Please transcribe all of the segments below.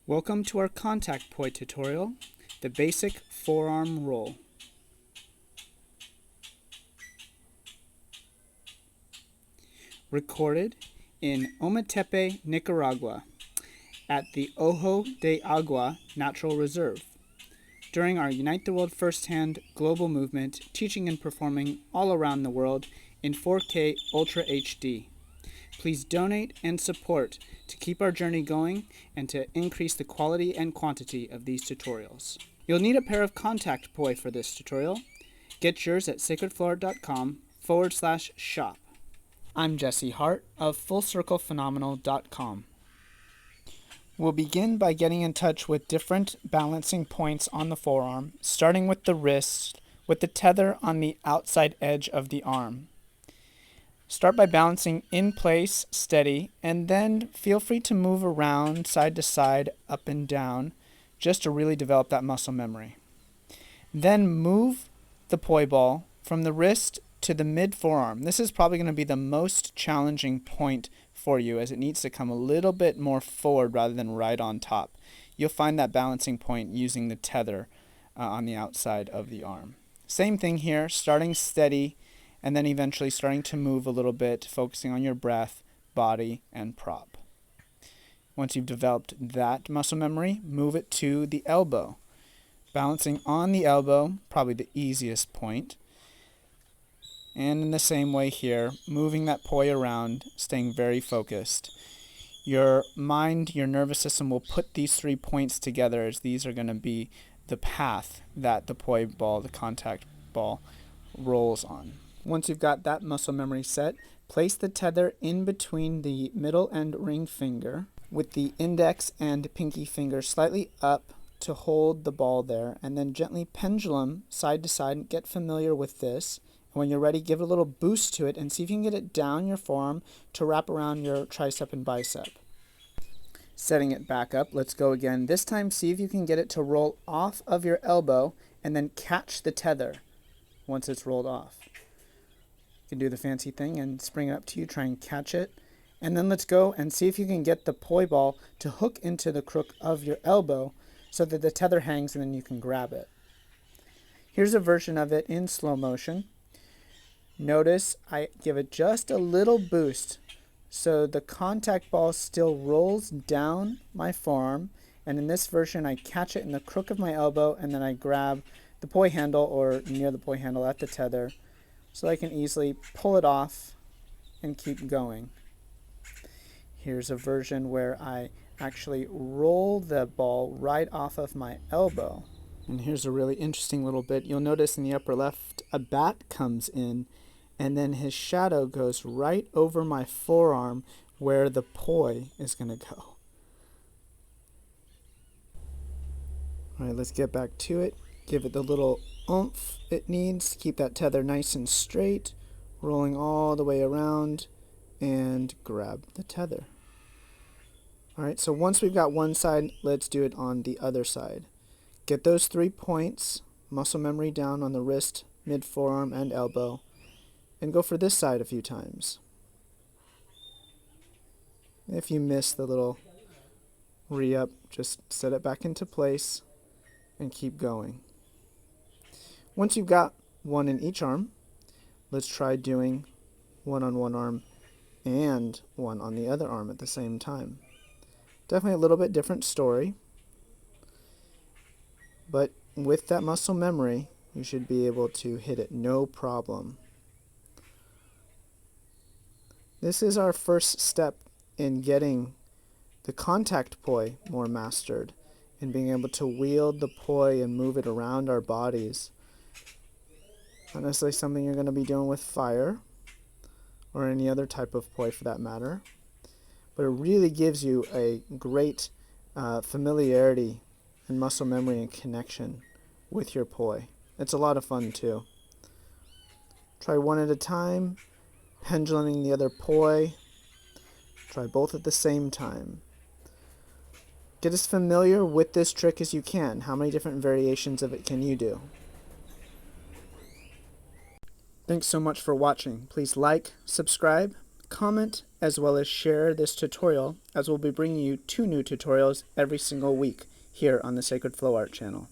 Welcome to our contact poi tutorial, the basic forearm roll. Recorded in Ometepe, Nicaragua, at the Ojo de Agua Natural Reserve, during our Unite the World Firsthand global movement, teaching and performing all around the world in 4K Ultra HD. Please donate and support to keep our journey going and to increase the quality and quantity of these tutorials. You'll need a pair of contact poi for this tutorial. Get yours at sacredfloor.com/shop. I'm Jesse Hart of FullCirclePhenomenal.com. We'll begin by getting in touch with different balancing points on the forearm, starting with the wrist, with the tether on the outside edge of the arm. Start by balancing in place, steady, and then feel free to move around side to side, up and down, just to really develop that muscle memory. Then move the poi ball from the wrist to the mid forearm. This is probably going to be the most challenging point for you, as it needs to come a little bit more forward rather than right on top. You'll find that balancing point using the tether on the outside of the arm. Same thing here, starting steady, and then eventually starting to move a little bit, focusing on your breath, body, and prop. Once you've developed that muscle memory, move it to the elbow. Balancing on the elbow, probably the easiest point. And in the same way here, moving that poi around, staying very focused. Your mind, your nervous system will put these 3 points together, as these are going to be the path that the poi ball, the contact ball, rolls on. Once you've got that muscle memory set, place the tether in between the middle and ring finger with the index and pinky finger slightly up to hold the ball there, and then gently pendulum side to side and get familiar with this. And when you're ready, give it a little boost to it and see if you can get it down your forearm to wrap around your tricep and bicep. Setting it back up, let's go again. This time, see if you can get it to roll off of your elbow and then catch the tether once it's rolled off. You can do the fancy thing and spring it up to you, try and catch it. And then let's go and see if you can get the poi ball to hook into the crook of your elbow so that the tether hangs and then you can grab it. Here's a version of it in slow motion. Notice I give it just a little boost so the contact ball still rolls down my forearm, and in this version I catch it in the crook of my elbow and then I grab the poi handle or near the poi handle at the tether so I can easily pull it off and keep going. Here's a version where I actually roll the ball right off of my elbow. And here's a really interesting little bit. You'll notice in the upper left a bat comes in, and then his shadow goes right over my forearm where the poi is going to go. All right, let's get back to it. Give it the little oomph it needs to keep that tether nice and straight, rolling all the way around, and grab the tether. All right, so once we've got one side, let's do it on the other side. Get those 3 points, muscle memory down on the wrist, mid forearm, and elbow, and go for this side a few times. If you miss the little re-up, just set it back into place and keep going. Once you've got one in each arm, let's try doing one on one arm and one on the other arm at the same time. Definitely a little bit different story, but with that muscle memory, you should be able to hit it no problem. This is our first step in getting the contact poi more mastered, in being able to wield the poi and move it around our bodies. Not necessarily something you're going to be doing with fire or any other type of poi for that matter, but it really gives you a great familiarity and muscle memory and connection with your poi. It's a lot of fun too. Try one at a time, penduluming the other poi. Try both at the same time. Get as familiar with this trick as you can. How many different variations of it can you do? Thanks so much for watching. Please like, subscribe, comment, as well as share this tutorial, as we'll be bringing you 2 new tutorials every single week here on the Sacred Flow Art channel.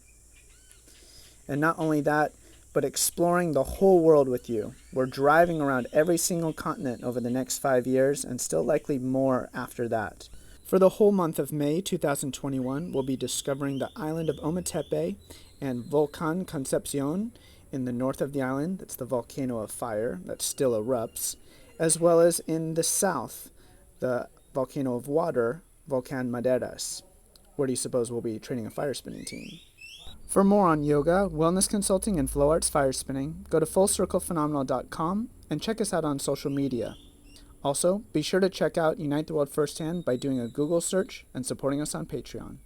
And not only that, but exploring the whole world with you. We're driving around every single continent over the next 5 years, and still likely more after that. For the whole month of May 2021, we'll be discovering the island of Ometepe and Volcan Concepcion in the north of the island. That's the volcano of fire that still erupts, as well as in the south, the volcano of water, Volcan Maderas. Where do you suppose we'll be training a fire spinning team? For more on yoga, wellness consulting, and flow arts fire spinning, go to fullcirclephenomenal.com and check us out on social media. Also, be sure to check out Unite the World Firsthand by doing a Google search and supporting us on Patreon.